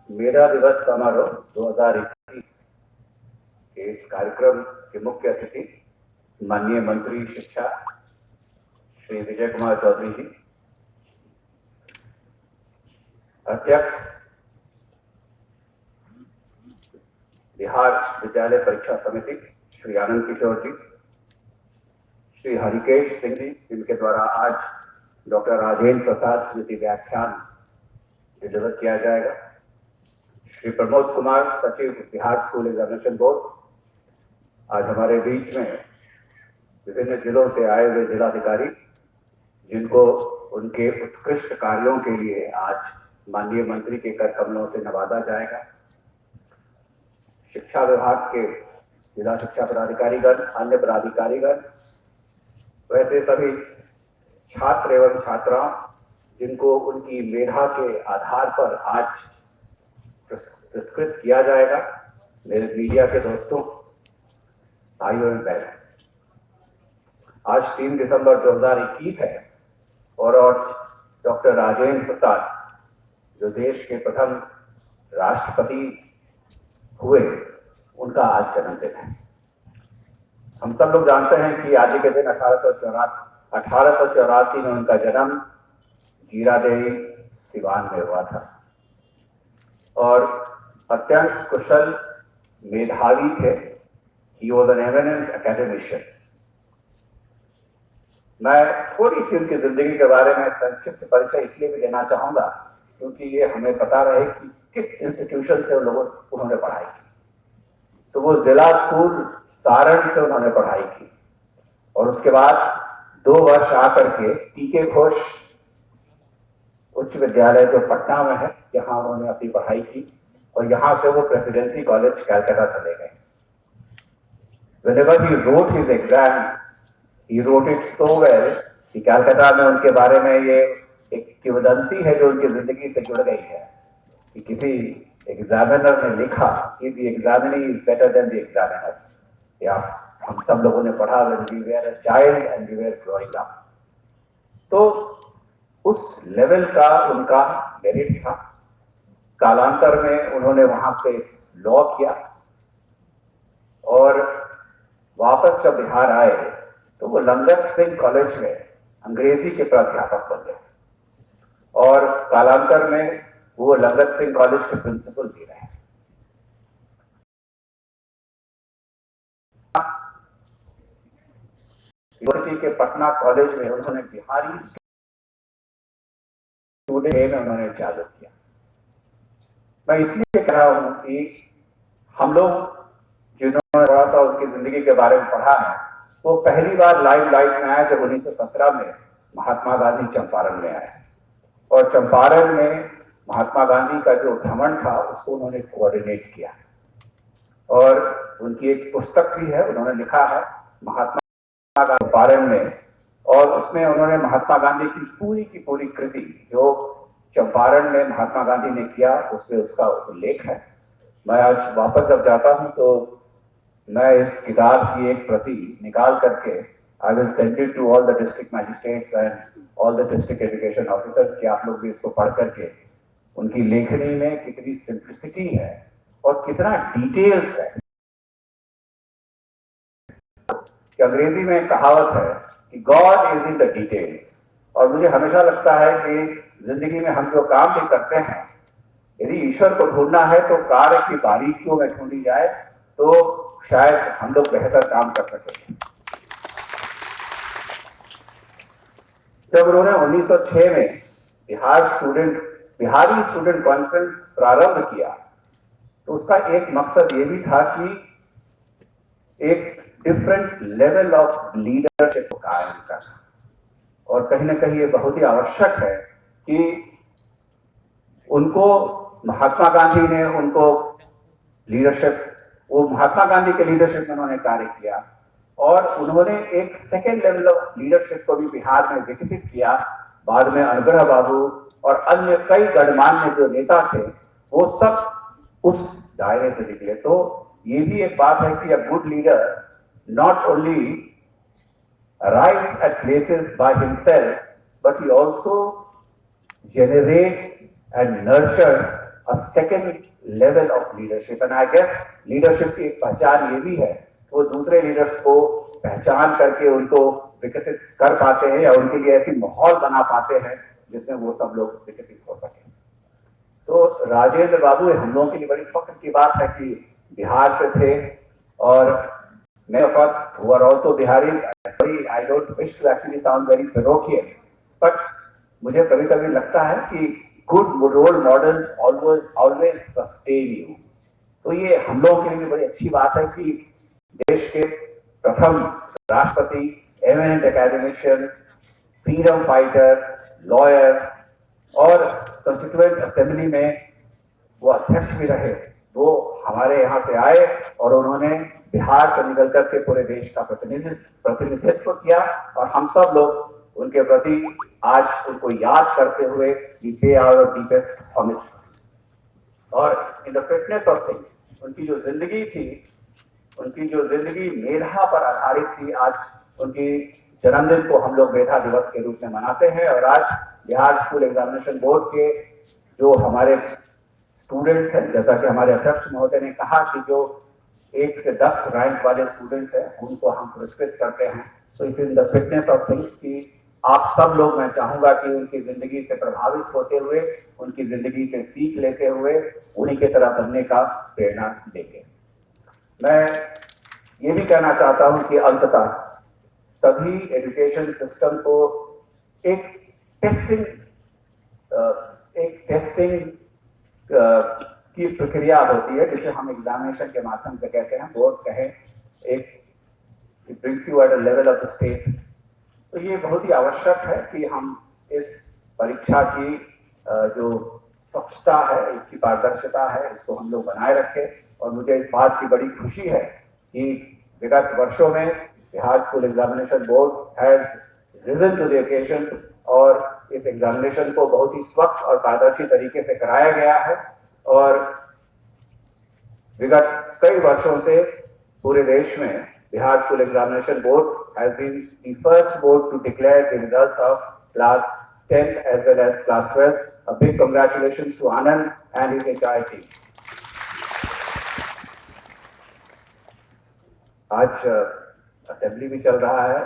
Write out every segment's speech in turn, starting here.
मेरा दिवस समारोह 2021 के इस कार्यक्रम के मुख्य अतिथि माननीय मंत्री शिक्षा श्री विजय कुमार चौधरी जी, अध्यक्ष बिहार विद्यालय परीक्षा समिति श्री आनंद किशोर जी, श्री हरिकेश सिंह जी, जिनके द्वारा आज डॉक्टर राजेंद्र प्रसाद स्मृति व्याख्यान डिलीवर किया जाएगा, श्री प्रमोद कुमार सचिव बिहार स्कूल एग्जामिनेशन बोर्ड, आज हमारे बीच में विभिन्न जिलों से आए हुए जिलाधिकारी जिनको उनके उत्कृष्ट कार्यों के लिए आज माननीय मंत्री के कर कमलों से नवाजा जाएगा, शिक्षा विभाग के जिला शिक्षा पदाधिकारीगण, अन्य पदाधिकारीगण, वैसे सभी छात्र एवं छात्राओं जिनको उनकी मेधा के आधार पर आज पुरस्कृत किया जाएगा, मेरे मीडिया के दोस्तों, भाइयों एवं बहनों, आज 3 दिसंबर 2021 है और डॉक्टर राजेंद्र प्रसाद जो देश के प्रथम राष्ट्रपति हुए, उनका आज जन्मदिन है। हम सब लोग जानते हैं कि आज के दिन 1884 में उनका जन्म जीरादेई सिवान में हुआ था और अत्यंत कुशल मेधावी थे। He was an eminent academician. मैं थोड़ी सी उनकी जिंदगी के बारे में संक्षिप्त परिचय इसलिए भी देना चाहूंगा क्योंकि ये हमें पता रहे कि किस इंस्टीट्यूशन से उन्होंने पढ़ाई की। तो वो जिला स्कूल सारण से उन्होंने पढ़ाई की और उसके बाद 2 वर्ष आकर के टीके घोष उच्च विद्यालय जो पटना में है, यहाँ उन्होंने अपनी पढ़ाई की और यहाँ से वो प्रेसिडेंसी कॉलेज कलकत्ता चले गए। Whenever he wrote his exams, he wrote it so well कि कलकत्ता में उनके बारे में ये एक किंवदंती है जो उनकी जिंदगी से जुड़ गई है कि किसी एग्जामिनर ने लिखा कि the examinee is better than the examiner। या हम सब लोगों ने पढ़ा when we were a child and we were growing up। तो उस लेवल का उनका मेरिट था। कालांतर में उन्होंने वहां से लॉ किया और वापस जब बिहार आए तो वो लंगत सिंह कॉलेज में अंग्रेजी के प्राध्यापक बन गए और कालांतर में वो लंगत सिंह कॉलेज के प्रिंसिपल भी रहे। यूनिवर्सिटी के पटना कॉलेज में उन्होंने बिहारी स्टूडेंट में उन्होंने चालू किया। मैं इसलिए कह रहा हूं कि हम लोग जिन्होंने थोड़ा सा उनकी जिंदगी के बारे में पढ़ा है, वो पहली बार लाइव लाइट में आया जब 1917 में महात्मा गांधी चंपारण में आए और चंपारण में महात्मा गांधी का जो भ्रमण था उसको उन्होंने कोऑर्डिनेट किया और उनकी एक पुस्तक भी है, उन्होंने लिखा है महात्मा गांधी चंपारण में और उसमें उन्होंने महात्मा गांधी की पूरी कृति जो चंपारण में महात्मा गांधी ने किया उससे उसका उल्लेख है। मैं आज वापस जब जाता हूं तो मैं इस किताब की एक प्रति निकाल करके I will send it to all the district magistrates and all the district education officers कि आप लोग भी इसको पढ़ करके उनकी लेखनी में कितनी सिंप्लिसिटी है और कितना डिटेल्स है। कि अंग्रेजी में एक कहावत है कि God is in the details और मुझे हमेशा लगता है कि जिंदगी में हम जो काम भी करते हैं, यदि ईश्वर को ढूंढना है तो कार्य की बारीकियों में ढूंढी जाए तो शायद हम लोग बेहतर काम कर सकेंगे। जब उन्होंने 1906 में बिहारी स्टूडेंट कॉन्फ्रेंस प्रारंभ किया तो उसका एक मकसद ये भी था कि एक डिफरेंट लेवल ऑफ लीडरशिप को कायम करना और कहीं ना कहीं ये बहुत ही आवश्यक है कि उनको महात्मा गांधी ने उनको महात्मा गांधी के लीडरशिप में उन्होंने कार्य किया और उन्होंने एक सेकेंड लेवल ऑफ लीडरशिप को भी बिहार में विकसित किया। बाद में अनुग्रह बाबू और अन्य कई गणमान्य जो नेता थे वो सब उस दायरे से निकले। तो ये भी एक बात है कि a good leader not only arrives at places by himself, but he also generates and nurtures a second level of leadership. And I guess leadership की एक पहचान ये भी है, वो दूसरे लीडर्स को पहचान करके उनको विकसित कर पाते हैं या उनके लिए ऐसी माहौल बना पाते हैं जिसमें वो सब लोग विकसित हो सके। तो राजेंद्र बाबू हम लोगों के लिए बड़ी फख्र की बात है कि बिहार से थे, और many of us who are also Biharis, sorry, I don't wish to actually sound very parochial, but मुझे कभी-कभी लगता है कि good role models always sustain you। तो ये हम लोगों के लिए बड़ी अच्छी बात है कि देश के प्रथम राष्ट्रपति, eminent academician, freedom fighter, lawyer और constituent assembly में वो अध्यक्ष भी रहे, वो हमारे यहाँ से आए और उन्होंने बिहार से निकलकर के पूरे देश का प्रतिनिधित्व किया, और हम सब लोग उनके प्रति आज उनको याद करते हुए we pay our deepest homage। और in the fitness of things, उनकी जो जिंदगी थी, उनकी जो जिंदगी मेधा पर आधारित थी, आज उनकी जन्मदिन को हम लोग मेधा दिवस के रूप में मनाते हैं। और आज बिहार स्कूल एग्जामिनेशन बोर्ड के जो हमारे स्टूडेंट्स हैं, जैसा कि हमारे अध्यक्ष महोदय ने कहा कि जो 1 से 10 रैंक वाले स्टूडेंट्स हैं उनको हम पुरस्कृत करते हैं। तो इस in the fitness of things की आप सब लोग, मैं चाहूंगा कि उनकी जिंदगी से प्रभावित होते हुए, उनकी जिंदगी से सीख लेते हुए उन्हीं की तरह बनने का प्रेरणा देंगे। मैं ये भी कहना चाहता हूं कि अंततः सभी एजुकेशन सिस्टम को एक टेस्टिंग की प्रक्रिया होती है, जिसे हम एग्जामिनेशन के माध्यम से कहते हैं, बोर्ड कहें, it brings you at a level of the state. तो ये बहुत ही आवश्यक है कि हम इस परीक्षा की जो स्वच्छता है, इसकी पारदर्शिता है, इसको हम लोग बनाए रखें। और मुझे इस बात की बड़ी खुशी है कि विगत वर्षों में Bihar school examination board has risen to the occasion, और इस एग्जामिनेशन को बहुत ही स्वच्छ और पारदर्शी तरीके से कराया गया है। और विगत कई वर्षों से पूरे देश में Bihar school examination board has been the first board to declare the results of class 10 as well as class 12. A big congratulations to Anand and his entire team. आज असेंबली भी चल रहा है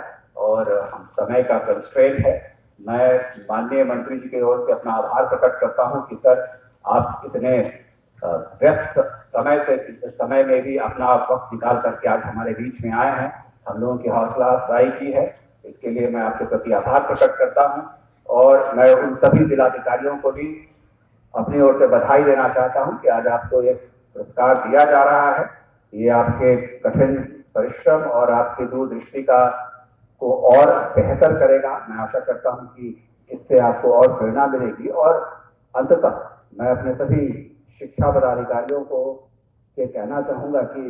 और हम समय का कंस्ट्रेंट है। मैं माननीय मंत्री जी की ओर से अपना आभार प्रकट करता हूं कि सर आप इतने व्यस्त समय में भी अपना वक्त निकाल करके आज हमारे बीच में आए हैं, हम लोगों की हौसला अफजाई की है। इसके लिए मैं आपके प्रति आभार प्रकट करता हूं, और मैं उन सभी जिलाधिकारियों को भी अपनी ओर से बधाई देना चाहता हूं कि आज आपको एक पुरस्कार दिया जा रहा है। ये आपके कठिन परिश्रम और आपकी दूरदृष्टि को और बेहतर करेगा। मैं आशा करता हूं कि इससे आपको और प्रेरणा मिलेगी। और अंततः मैं अपने सभी शिक्षा पदाधिकारियों को ये कहना चाहूंगा कि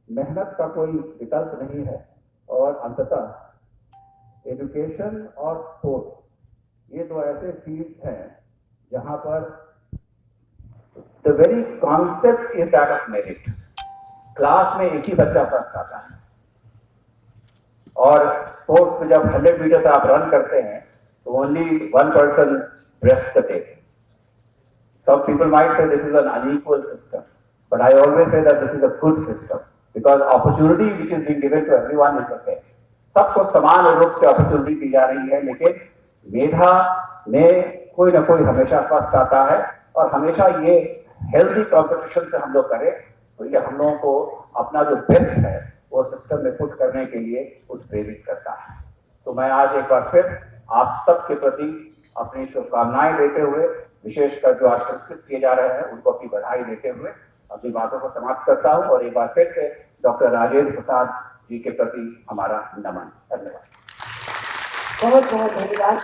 मेहनत का कोई विकल्प नहीं है, और अंततः एजुकेशन और स्पोर्ट्स ये दो ऐसे फील्ड हैं जहां पर the very concept is that of merit. Class में एक ही बच्चा फर्स्ट आता है, और स्पोर्ट्स में जब 100 मीटर आप रन करते हैं तो only 1 person breasts the table। Some people might say this is an unequal system, but I always say that this is a good system because opportunity which is being given to everyone is the same। सबको समान रूप से opportunity दी जा रही है, लेकिन मेधा में कोई ना कोई हमेशा फर्स्ट आता है, और हमेशा ये हेल्दी कंपटीशन से हम लोग करें तो ये हम लोगों को अपना जो बेस्ट है वो सिस्टम में पुट करने के लिए उत्प्रेरित करता है। तो मैं आज एक बार फिर आप सबके प्रति अपनी शुभकामनाएं देते हुए, विशेषकर जो आज पुरस्कृत किए जा रहे हैं उनको अपनी बधाई देते हुए अपनी बातों को समाप्त करता हूं, और एक बार फिर से डॉक्टर राजेंद्र प्रसाद जी के प्रति हमारा नमन। धन्यवाद। बहुत बहुत धन्यवाद।